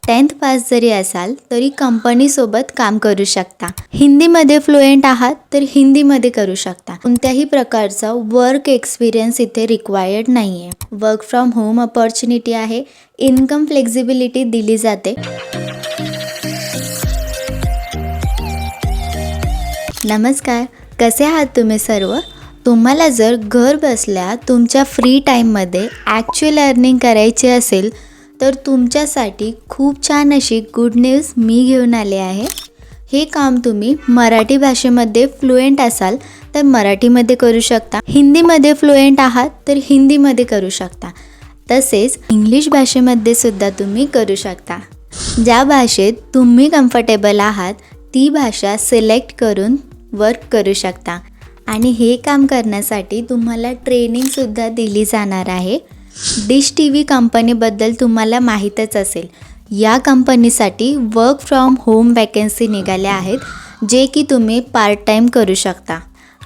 10th pass जरी असाल तरी कंपनीसोबत काम करू शकता. हिंदीमध्ये फ्लुएंट आहात तर हिंदीमध्ये करू शकता. कोणत्याही प्रकारचा वर्क एक्सपिरियन्स इथे रिक्वायर्ड नाही आहे. वर्क फ्रॉम होम अपॉर्च्युनिटी आहे. इन्कम फ्लेक्झिबिलिटी दिली जाते. नमस्कार, कसे आहात तुम्ही सर्व? तुम्हाला जर घर बसल्या तुमच्या फ्री टाईममध्ये ॲक्च्युअल अर्निंग करायची असेल तर तुमच्यासाठी खूप छान अशी गुड न्यूज मी घेऊन आले आहे. हे काम तुम्ही मराठी भाषेमध्ये फ्लुएंट असाल तर मराठीमध्ये करू शकता. हिंदीमध्ये फ्लुएंट आहात तर हिंदीमध्ये करू शकता. तसेच इंग्लिश भाषेमध्ये सुद्धा तुम्ही करू शकता. ज्या भाषेत तुम्ही कम्फर्टेबल आहात ती भाषा सिलेक्ट करून वर्क करू शकता. आणि हे काम करण्यासाठी तुम्हाला ट्रेनिंगसुद्धा दिली जाणार आहे. डिश TV कंपनीबद्दल तुम्हाला माहीतच असेल. या कंपनीसाठी वर्क फ्रॉम होम वॅकन्सी निघाल्या आहेत, जे की तुम्ही पार्ट टाईम करू शकता.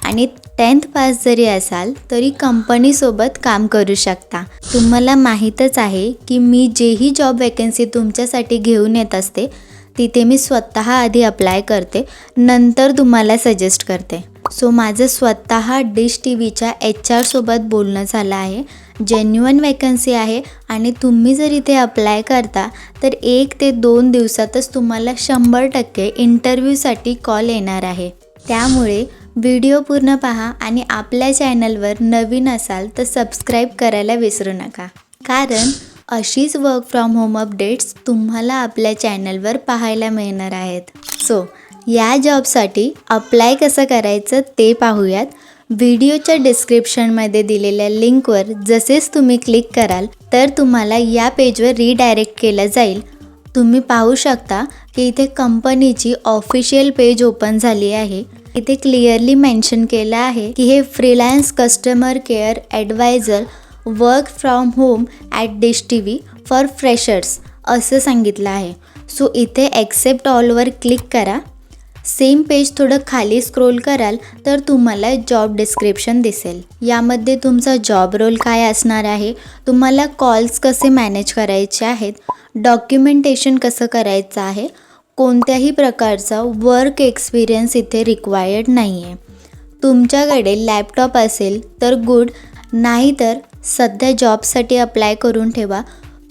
आणि 10th पास जरी असाल तरी कंपनीसोबत काम करू शकता. तुम्हाला माहीतच आहे की मी जेही जॉब वॅकन्सी तुमच्यासाठी घेऊन येत असते तिथे मी स्वतः आधी अप्लाय करते, नंतर तुम्हाला सजेस्ट करते. सो माझं स्वतः डिश TVच्या HR सोबत बोलणं झालं आहे. जेन्युइन वॅकन्सी आहे आणि तुम्ही जर इथे अप्लाय करता तर 1 ते 2 दिवसातच तुम्हाला 100% इंटरव्ह्यूसाठी कॉल येणार आहे. त्यामुळे व्हिडिओ पूर्ण पहा आणि आपल्या चॅनलवर नवीन असाल तर सबस्क्राईब करायला विसरू नका, कारण अशीच वर्क फ्रॉम होम अपडेट्स तुम्हाला आपल्या चॅनलवर पाहायला मिळणार आहेत. सो या जॉबसाठी अप्लाय कसं करायचं ते पाहूयात. व्हिडिओच्या डिस्क्रिप्शनमध्ये दिलेल्या लिंकवर जसेच तुम्ही क्लिक कराल तर तुम्हाला या पेजवर रिडायरेक्ट केलं जाईल. तुम्ही पाहू शकता की इथे कंपनीची ऑफिशियल पेज ओपन झाली आहे. इथे क्लिअरली मेन्शन केलं आहे की हे freelance customer care advisor work from home at dish TV for freshers असं सांगितलं आहे. सो इथे ॲक्सेप्ट ऑलवर क्लिक करा. सेम पेज थोडं खाली स्क्रोल कराल तर तुम्हाला जॉब डिस्क्रिप्शन दिसेल. यामध्ये तुमचा जॉब रोल काय असणार आहे, तुम्हाला कॉल्स कसे मॅनेज करायचे आहेत, डॉक्युमेंटेशन कसं करायचं आहे. कोणत्याही प्रकारचा वर्क एक्सपिरियन्स इथे रिक्वायर्ड नाही आहे. तुमच्याकडे लॅपटॉप असेल तर गुड, नाहीतर सध्या जॉबसाठी अप्लाय करून ठेवा.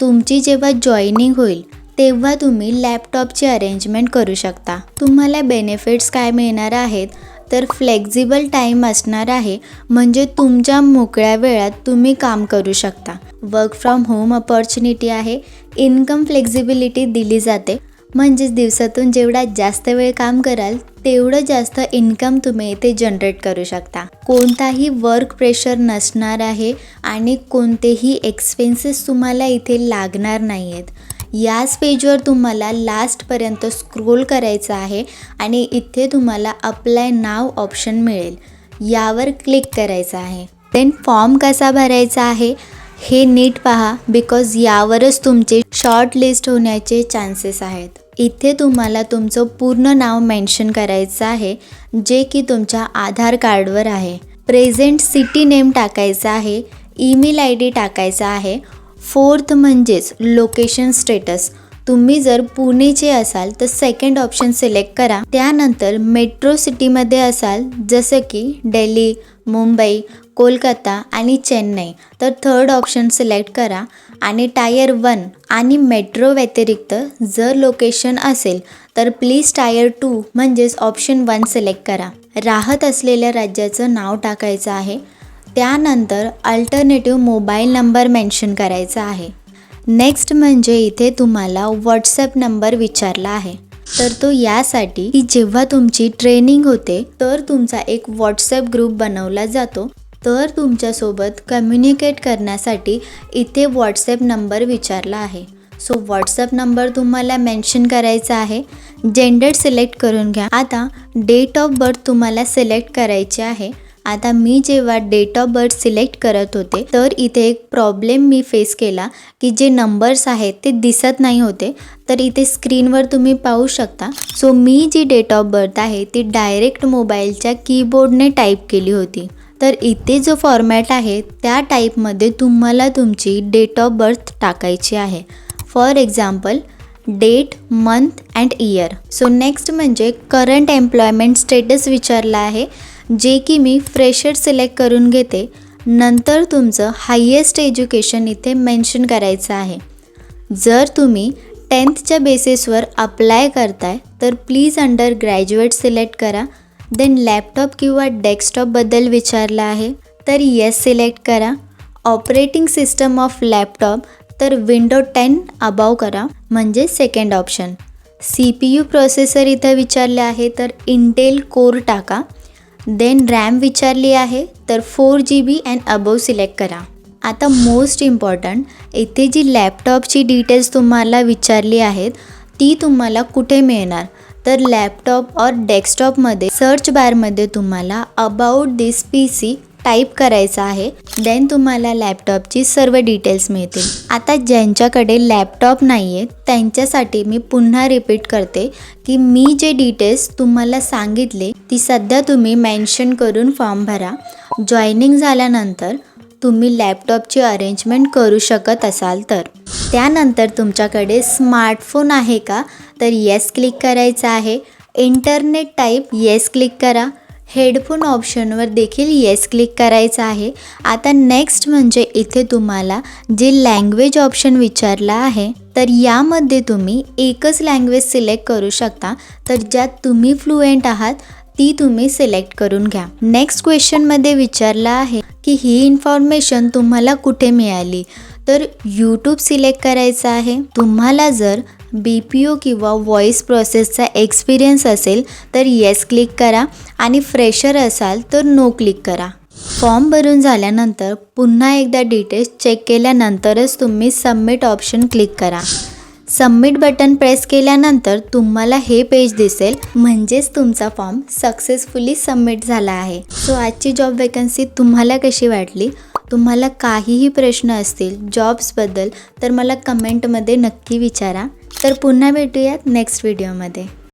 तुमची जेव्हा जॉईनिंग होईल तेव्हा तुम्ही लॅपटॉपची अरेंजमेंट करू शकता. तुम्हाला बेनिफिट्स काय मिळणार आहेत तर फ्लेक्झिबल टाईम असणार आहे, म्हणजे तुमच्या मोकळ्या वेळात तुम्ही काम करू शकता. वर्क फ्रॉम होम अपॉर्च्युनिटी आहे. इन्कम फ्लेक्झिबिलिटी दिली जाते, म्हणजेच दिवसातून जेवढा जास्त वेळ काम कराल तेवढं जास्त इन्कम तुम्ही इथे जनरेट करू शकता. कोणताही वर्क प्रेशर नसणार आहे आणि कोणतेही एक्सपेन्सेस तुम्हाला इथे लागणार नाही आहेत. याच पेजवर तुम्हाला लास्टपर्यंत स्क्रोल करायचं आहे आणि इथे तुम्हाला अप्लाय नाव ऑप्शन मिळेल. यावर क्लिक करायचं आहे. देन फॉर्म कसा भरायचा आहे हे नीट पहा, बिकॉज यावरच तुमचे शॉर्ट लिस्ट होण्याचे चान्सेस आहेत. इथे तुम्हाला तुमचं पूर्ण नाव मेन्शन करायचं आहे, जे की तुमच्या आधार कार्डवर आहे. प्रेझेंट सिटी नेम टाकायचा आहे. ईमेल ID टाकायचा आहे. 4th म्हणजेच लोकेशन स्टेटस. तुम्ही जर पुणेचे असाल तर 2nd ऑप्शन सिलेक्ट करा. त्यानंतर मेट्रो सिटीमध्ये असाल जसं की दिल्ली, मुंबई, कोलकाता आणि चेन्नई तर 3rd ऑप्शन सिलेक्ट करा. आणि टायर 1 आणि मेट्रो व्यतिरिक्त जर लोकेशन असेल तर प्लीज टायर 2 म्हणजेच ऑप्शन 1 सिलेक्ट करा. राहत असलेल्या राज्याचं नाव टाकायचं आहे. त्यानंतर अल्टरनेटिव्ह मोबाईल नंबर मेन्शन करायचा आहे. नेक्स्ट म्हणजे इथे तुम्हाला व्हॉट्सॲप नंबर विचारला आहे, तर तो यासाठी की जेव्हा तुमची ट्रेनिंग होते तर तुमचा एक व्हॉट्सॲप ग्रुप बनवला जातो, तर तुमच्यासोबत कम्युनिकेट करण्यासाठी इथे व्हॉट्सॲप नंबर विचारला आहे. सो व्हॉट्सॲप नंबर तुम्हाला मेन्शन करायचा आहे. जेंडर सिलेक्ट करून घ्या. आता डेट ऑफ बर्थ तुम्हाला सिलेक्ट करायचे आहे. आता मी जेव्हा डेट ऑफ बर्थ सिलेक्ट करत होते तर इथे एक प्रॉब्लेम मी फेस केला की जे नंबर्स आहेत ते दिसत नाही होते. तर इथे स्क्रीनवर तुम्ही पाहू शकता. सो मी जी डेट ऑफ बर्थ आहे ती डायरेक्ट मोबाईलच्या कीबोर्डने टाईप केली होती. तर इथे जो फॉर्मॅट आहे त्या टाईपमध्ये तुम्हाला तुमची डेट ऑफ बर्थ टाकायची आहे. For example date, month and year. So next म्हणजे करंट एम्प्लॉयमेंट स्टेटस विचारला आहे, जे की मी फ्रेशर सिलेक्ट करून घेते. नंतर तुमचं हायेस्ट एज्युकेशन इथे मेन्शन करायचं आहे. जर तुम्ही 10thच्या बेसिसवर अप्लाय करताय तर प्लीज अंडर ग्रॅज्युएट सिलेक्ट करा. देन लॅपटॉप किंवा डेस्कटॉपबद्दल विचारलं आहे तर येस सिलेक्ट करा. ऑपरेटिंग सिस्टम ऑफ लॅपटॉप तर विंडो 10 अबाव करा म्हणजे सेकंड ऑप्शन. CPU प्रोसेसर इथं विचारले आहे तर इंटेल कोर टाका. देन रॅम विचारली आहे तर 4GB अँड अबव सिलेक्ट करा. आता मोस्ट इम्पॉर्टंट, इथे जी लॅपटॉपची डिटेल्स तुम्हाला विचारली आहेत ती तुम्हाला कुठे मिळणार, तर लॅपटॉप और डेस्कटॉपमध्ये सर्च बारमध्ये तुम्हाला अबाउट दिस PC टाईप करायचं आहे. देन तुम्हाला लॅपटॉपची सर्व डिटेल्स मिळतील. आता ज्यांच्याकडे लॅपटॉप नाही आहे त्यांच्यासाठी मी पुन्हा रिपीट करते की मी जे डिटेल्स तुम्हाला सांगितले ती सध्या तुम्ही मेन्शन करून फॉर्म भरा. जॉईनिंग झाल्यानंतर तुम्ही लॅपटॉपची अरेंजमेंट करू शकत असाल तर. त्यानंतर तुमच्याकडे स्मार्टफोन आहे का, तर येस क्लिक करायचं आहे. इंटरनेट टाईप येस क्लिक करा. हेडफोन ऑप्शनवर देखील येस क्लिक करायचं आहे. आता नेक्स्ट म्हणजे इथे तुम्हाला जे लँग्वेज ऑप्शन विचारला आहे तर यामध्ये तुम्ही एकच लँग्वेज सिलेक्ट करू शकता, तर ज्यात तुम्ही फ्लुएंट आहात ती तुम्ही सिलेक्ट करून घ्या. नेक्स्ट क्वेश्चनमध्ये विचारलं आहे की ही इन्फॉर्मेशन तुम्हाला कुठे मिळाली, तर यूट्यूब सिलेक्ट करायचं आहे. तुम्हाला जर BPO किंवा व्हॉईस प्रोसेसचा एक्सपिरियन्स असेल तर येस क्लिक करा आणि फ्रेशर असाल तर नो क्लिक करा. फॉर्म भरून झाल्यानंतर पुन्हा एकदा डिटेल्स चेक केल्यानंतरच तुम्ही सबमिट ऑप्शन क्लिक करा. सबमिट बटन प्रेस केल्यानंतर तुम्हाला हे पेज दिसेल, म्हणजेच तुमचा फॉर्म सक्सेसफुली सबमिट झाला आहे. सो आजची जॉब वेकन्सी तुम्हाला कशी वाटली? तुम्हाला काहीही प्रश्न असतील जॉब्सबद्दल तर मला कमेंटमध्ये नक्की विचारा. तर पुन्हा भेटूयात नेक्स्ट व्हिडिओमध्ये.